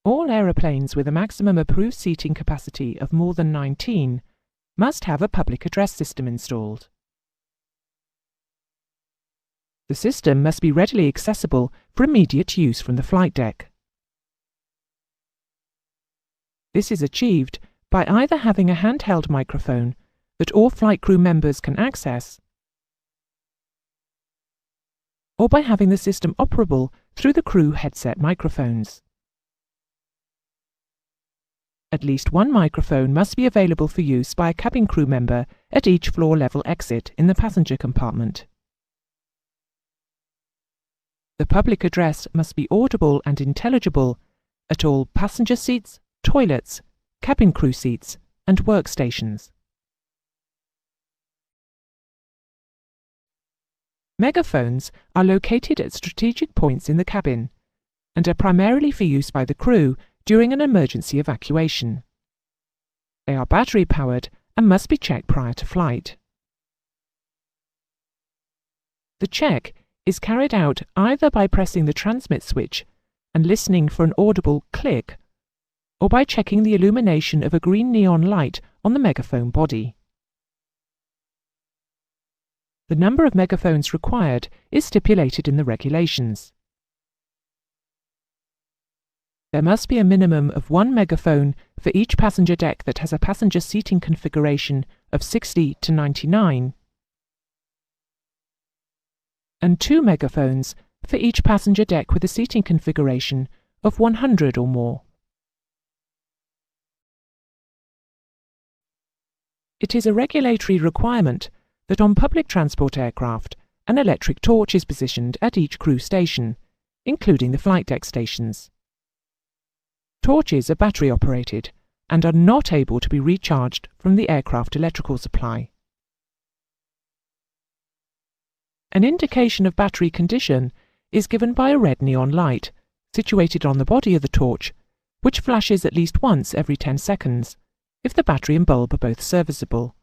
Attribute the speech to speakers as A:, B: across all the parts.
A: All aeroplanes with a maximum approved seating capacity of more than 19 must have a public address system installed. The system must be readily accessible for immediate use from the flight deck. This is achieved by either having a handheld microphone that all flight crew members can access, or by having the system operable through the crew headset microphones. At least one microphone must be available for use by a cabin crew member at each floor-level exit in the passenger compartment. The public address must be audible and intelligible at all passenger seats, toilets, cabin crew seats, and workstations. Megaphones are located at strategic points in the cabin and are primarily for use by the crew during an emergency evacuation. They are battery-powered and must be checked prior to flight. The check is carried out either by pressing the transmit switch and listening for an audible click, or by checking the illumination of a green neon light on the megaphone body. The number of megaphones required is stipulated in the regulations. There must be a minimum of one megaphone for each passenger deck that has a passenger seating configuration of 60 to 99, and 2 megaphones for each passenger deck with a seating configuration of 100 or more. It is a regulatory requirement that on public transport aircraft, an electric torch is positioned at each crew station, including the flight deck stations. Torches are battery-operated and are not able to be recharged from the aircraft electrical supply. An indication of battery condition is given by a red neon light situated on the body of the torch, which flashes at least once every 10 seconds if the battery and bulb are both serviceable.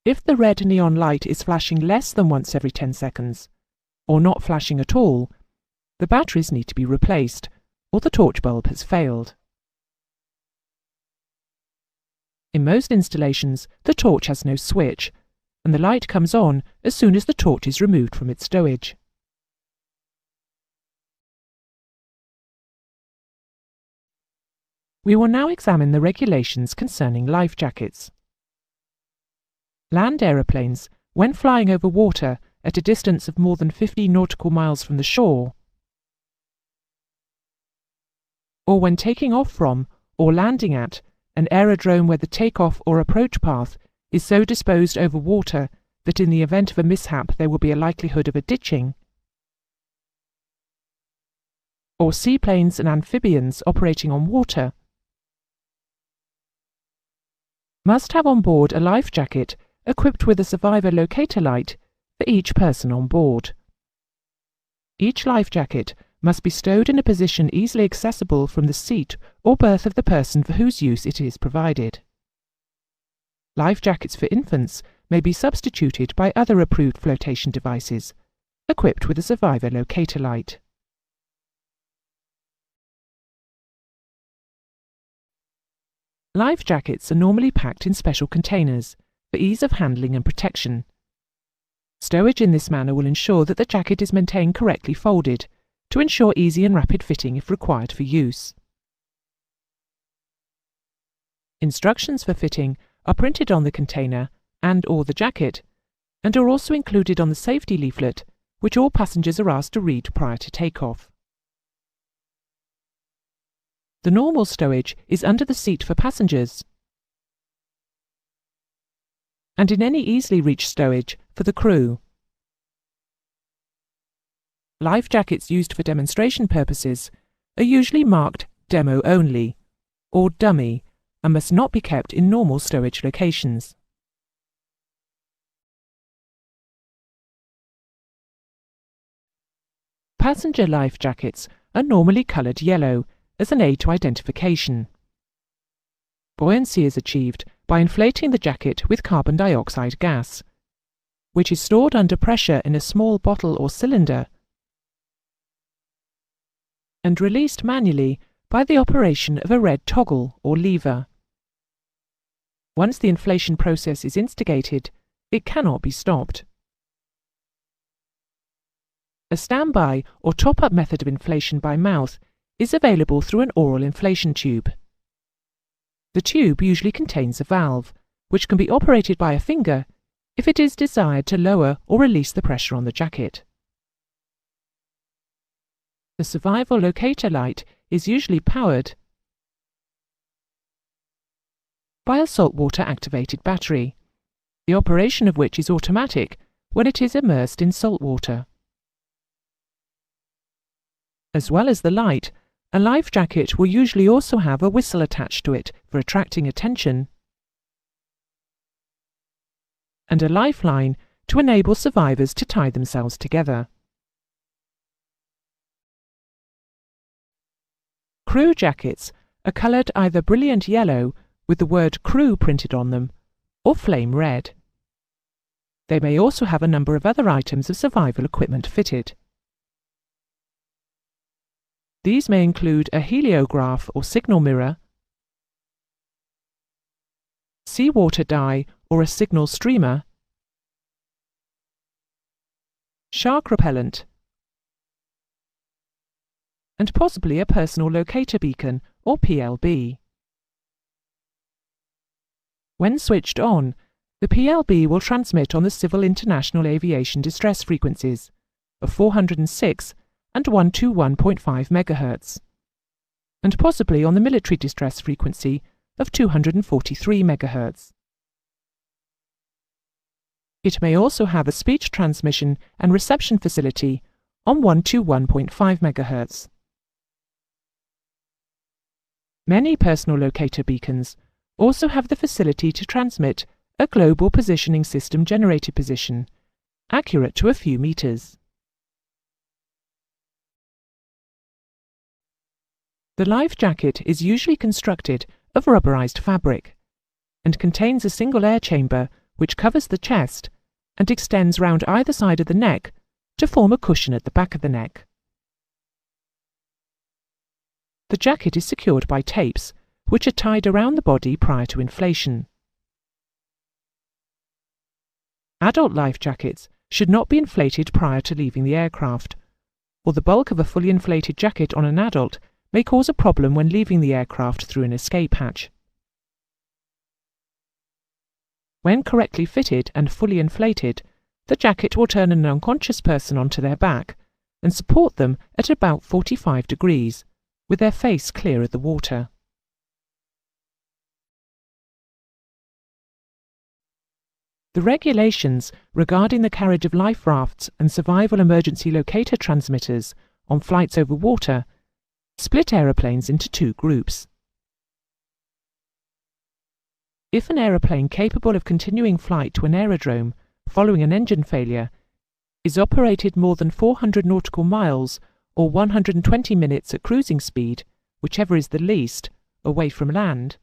A: If the red neon light is flashing less than once every 10 seconds, or not flashing at all, the batteries need to be replaced, or the torch bulb has failed. In most installations, the torch has no switch, and the light comes on as soon as the torch is removed from its stowage. We will now examine the regulations concerning life jackets. Land aeroplanes, when flying over water at a distance of more than 50 nautical miles from the shore, or when taking off from or landing at an aerodrome where the takeoff or approach path is so disposed over water that in the event of a mishap there will be a likelihood of a ditching, or seaplanes and amphibians operating on water, must have on board a life jacket equipped with a survivor locator light for each person on board. Each life jacket must be stowed in a position easily accessible from the seat or berth of the person for whose use it is provided. Life jackets for infants may be substituted by other approved flotation devices, equipped with a survivor locator light. Life jackets are normally packed in special containers for ease of handling and protection. Stowage in this manner will ensure that the jacket is maintained correctly folded, to ensure easy and rapid fitting if required for use. Instructions for fitting are printed on the container and/or the jacket, and are also included on the safety leaflet, which all passengers are asked to read prior to takeoff. The normal stowage is under the seat for passengers, and in any easily reached stowage for the crew. Life jackets used for demonstration purposes are usually marked Demo Only or Dummy and must not be kept in normal stowage locations. Passenger life jackets are normally coloured yellow as an aid to identification. Buoyancy is achieved by inflating the jacket with carbon dioxide gas, which is stored under pressure in a small bottle or cylinder. and released manually by the operation of a red toggle or lever. Once the inflation process is instigated, it cannot be stopped. A standby or top-up method of inflation by mouth is available through an oral inflation tube. The tube usually contains a valve, which can be operated by a finger if it is desired to lower or release the pressure on the jacket. The survival locator light is usually powered by a saltwater activated battery, the operation of which is automatic when it is immersed in salt water. As well as the light, a life jacket will usually also have a whistle attached to it for attracting attention, and a lifeline to enable survivors to tie themselves together. Crew jackets are coloured either brilliant yellow with the word crew printed on them, or flame red. They may also have a number of other items of survival equipment fitted. These may include a heliograph or signal mirror, seawater dye or a signal streamer, shark repellent, and possibly a personal locator beacon or PLB. When switched on, the PLB will transmit on the Civil International Aviation distress frequencies of 406 and 121.5 MHz, and possibly on the military distress frequency of 243 MHz. It may also have a speech transmission and reception facility on 121.5 MHz. Many personal locator beacons also have the facility to transmit a global positioning system generated position, accurate to a few meters. The life jacket is usually constructed of rubberized fabric and contains a single air chamber which covers the chest and extends round either side of the neck to form a cushion at the back of the neck. The jacket is secured by tapes which are tied around the body prior to inflation. Adult life jackets should not be inflated prior to leaving the aircraft, or the bulk of a fully inflated jacket on an adult may cause a problem when leaving the aircraft through an escape hatch. When correctly fitted and fully inflated, the jacket will turn an unconscious person onto their back and support them at about 45 degrees, with their face clear of the water. The regulations regarding the carriage of life rafts and survival emergency locator transmitters on flights over water split aeroplanes into two groups. If an aeroplane capable of continuing flight to an aerodrome following an engine failure is operated more than 400 nautical miles or 120 minutes at cruising speed, whichever is the least, away from land,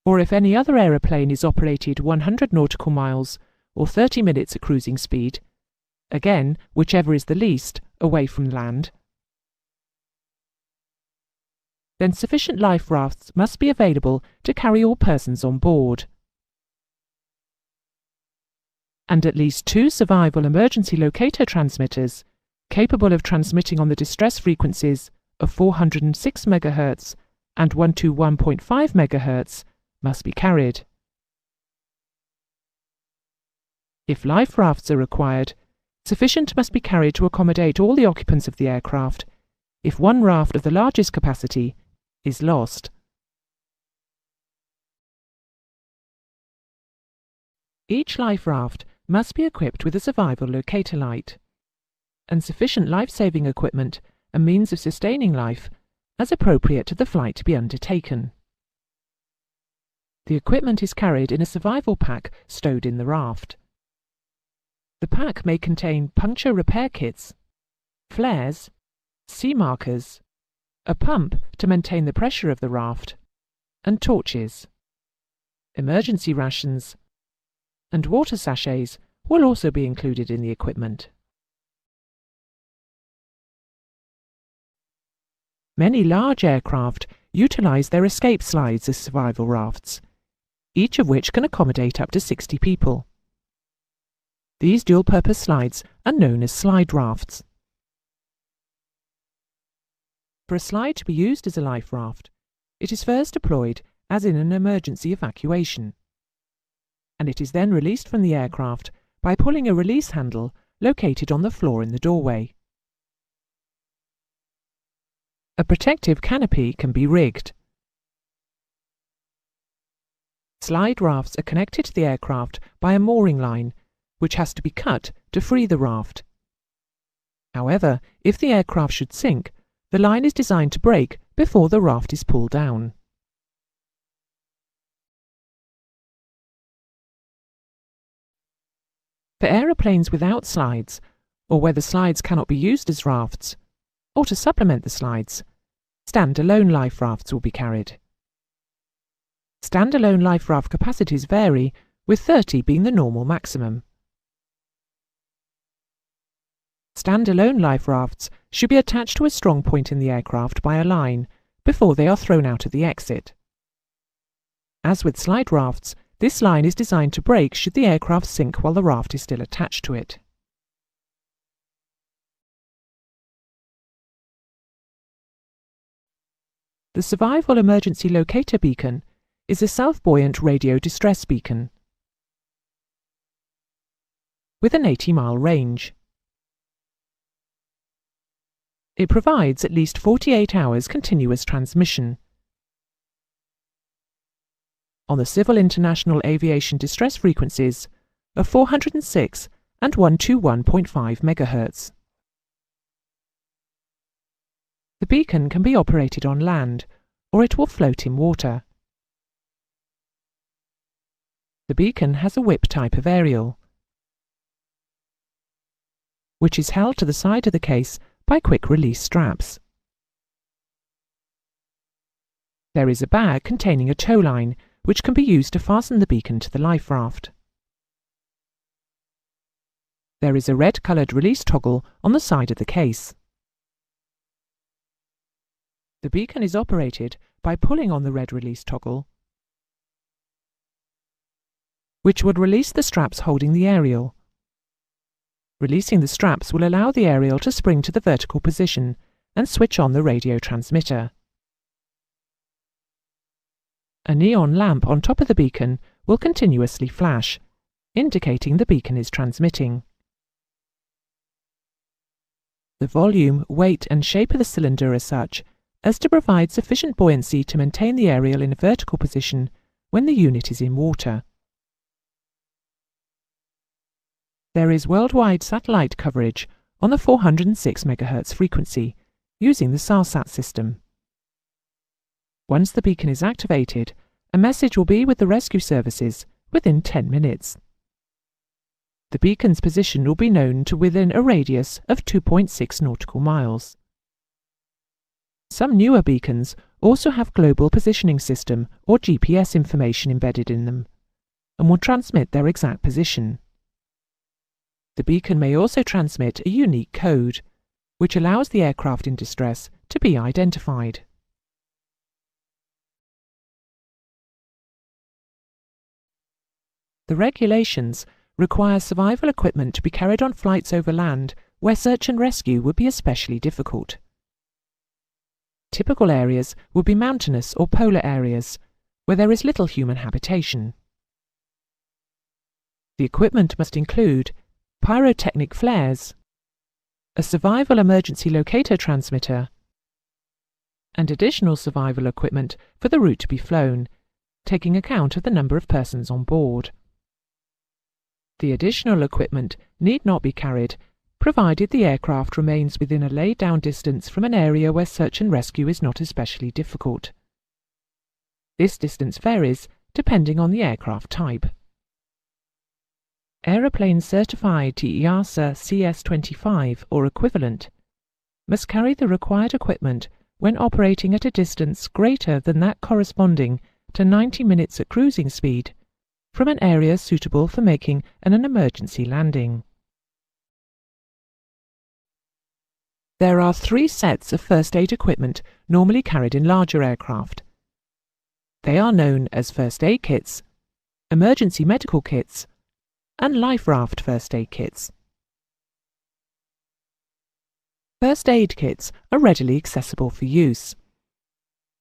A: or if any other aeroplane is operated 100 nautical miles or 30 minutes at cruising speed, again, whichever is the least, away from land, then sufficient life rafts must be available to carry all persons on board. And at least two survival emergency locator transmitters, capable of transmitting on the distress frequencies of 406 MHz and 121.5 MHz, must be carried. If life rafts are required, sufficient must be carried to accommodate all the occupants of the aircraft if one raft of the largest capacity is lost. Each life raft must be equipped with a survival locator light and sufficient life-saving equipment and means of sustaining life as appropriate to the flight to be undertaken. The equipment is carried in a survival pack stowed in the raft. The pack may contain puncture repair kits, flares, sea markers, a pump to maintain the pressure of the raft, and torches. Emergency rations and water sachets will also be included in the equipment. Many large aircraft utilize their escape slides as survival rafts, each of which can accommodate up to 60 people. These dual-purpose slides are known as slide rafts. For a slide to be used as a life raft, it is first deployed as in an emergency evacuation, and it is then released from the aircraft by pulling a release handle located on the floor in the doorway. A protective canopy can be rigged. Slide rafts are connected to the aircraft by a mooring line, which has to be cut to free the raft. However, if the aircraft should sink, the line is designed to break before the raft is pulled down. For aeroplanes without slides, or where the slides cannot be used as rafts, or to supplement the slides, stand-alone life rafts will be carried. Stand-alone life raft capacities vary, with 30 being the normal maximum. Stand-alone life rafts should be attached to a strong point in the aircraft by a line before they are thrown out at the exit. As with slide rafts, this line is designed to break should the aircraft sink while the raft is still attached to it. The Survival Emergency Locator Beacon is a self-buoyant radio distress beacon with an 80-mile range. It provides at least 48 hours continuous transmission. On the Civil International Aviation distress frequencies of 406 and 121.5 MHz. The beacon can be operated on land, or it will float in water. The beacon has a whip type of aerial, which is held to the side of the case by quick-release straps. There is a bag containing a tow line, which can be used to fasten the beacon to the life raft. There is a red-coloured release toggle on the side of the case. The beacon is operated by pulling on the red release toggle, which would release the straps holding the aerial. Releasing the straps will allow the aerial to spring to the vertical position and switch on the radio transmitter. A neon lamp on top of the beacon will continuously flash, indicating the beacon is transmitting. The volume, weight and shape of the cylinder are such as to provide sufficient buoyancy to maintain the aerial in a vertical position when the unit is in water. There is worldwide satellite coverage on the 406 MHz frequency using the SARSAT system. Once the beacon is activated, a message will be with the rescue services within 10 minutes. The beacon's position will be known to within a radius of 2.6 nautical miles. Some newer beacons also have Global Positioning System or GPS information embedded in them and will transmit their exact position. The beacon may also transmit a unique code, which allows the aircraft in distress to be identified. The regulations require survival equipment to be carried on flights over land where search and rescue would be especially difficult. Typical areas would be mountainous or polar areas, where there is little human habitation. The equipment must include pyrotechnic flares, a survival emergency locator transmitter, and additional survival equipment for the route to be flown, taking account of the number of persons on board. The additional equipment need not be carried, provided the aircraft remains within a laid-down distance from an area where search and rescue is not especially difficult. This distance varies depending on the aircraft type. Aeroplanes certified to EASA CS25 or equivalent must carry the required equipment when operating at a distance greater than that corresponding to 90 minutes at cruising speed from an area suitable for making an emergency landing. There are 3 sets of first aid equipment normally carried in larger aircraft. They are known as first aid kits, emergency medical kits, and life raft first aid kits. First aid kits are readily accessible for use.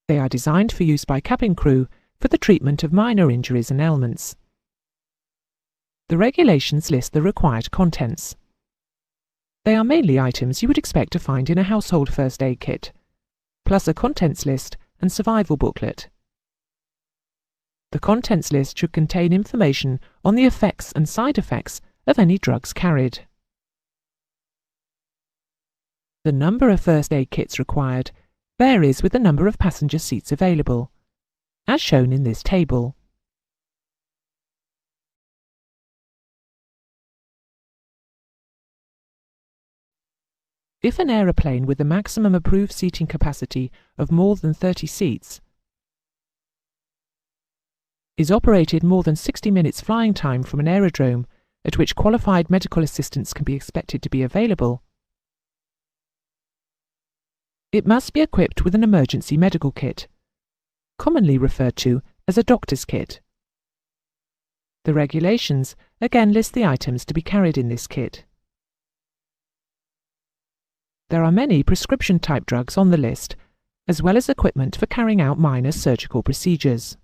A: They are designed for use by cabin crew for the treatment of minor injuries and ailments. The regulations list the required contents. They are mainly items you would expect to find in a household first aid kit, plus a contents list and survival booklet. The contents list should contain information on the effects and side effects of any drugs carried. The number of first aid kits required varies with the number of passenger seats available, as shown in this table. If an aeroplane with a maximum approved seating capacity of more than 30 seats is operated more than 60 minutes flying time from an aerodrome at which qualified medical assistance can be expected to be available, it must be equipped with an emergency medical kit, commonly referred to as a doctor's kit. The regulations again list the items to be carried in this kit. There are many prescription-type drugs on the list, as well as equipment for carrying out minor surgical procedures.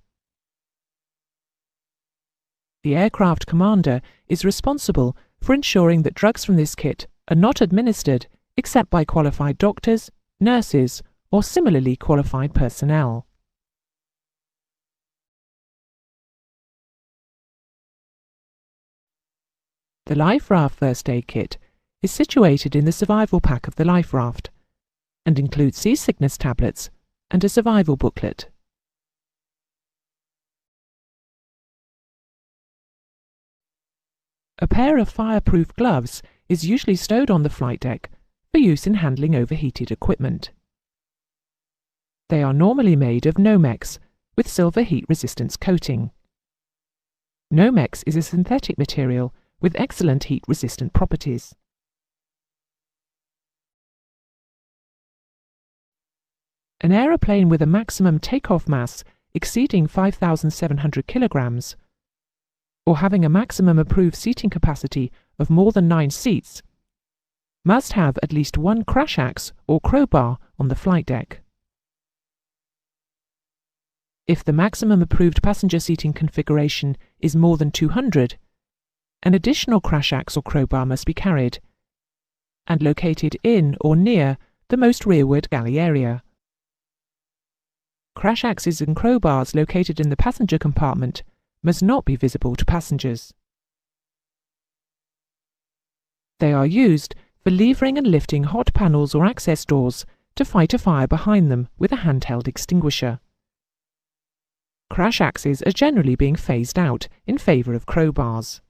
A: The aircraft commander is responsible for ensuring that drugs from this kit are not administered except by qualified doctors, nurses, or similarly qualified personnel. The life raft first aid kit is situated in the survival pack of the life raft and includes seasickness tablets and a survival booklet. A pair of fireproof gloves is usually stowed on the flight deck for use in handling overheated equipment. They are normally made of Nomex with silver heat resistance coating. Nomex is a synthetic material with excellent heat resistant properties. An aeroplane with a maximum takeoff mass exceeding 5,700 kilograms or having a maximum approved seating capacity of more than 9 seats must have at least 1 crash axe or crowbar on the flight deck. If the maximum approved passenger seating configuration is more than 200, an additional crash axe or crowbar must be carried and located in or near the most rearward galley area. Crash axes and crowbars located in the passenger compartment must not be visible to passengers. They are used for levering and lifting hot panels or access doors to fight a fire behind them with a handheld extinguisher. Crash axes are generally being phased out in favour of crowbars.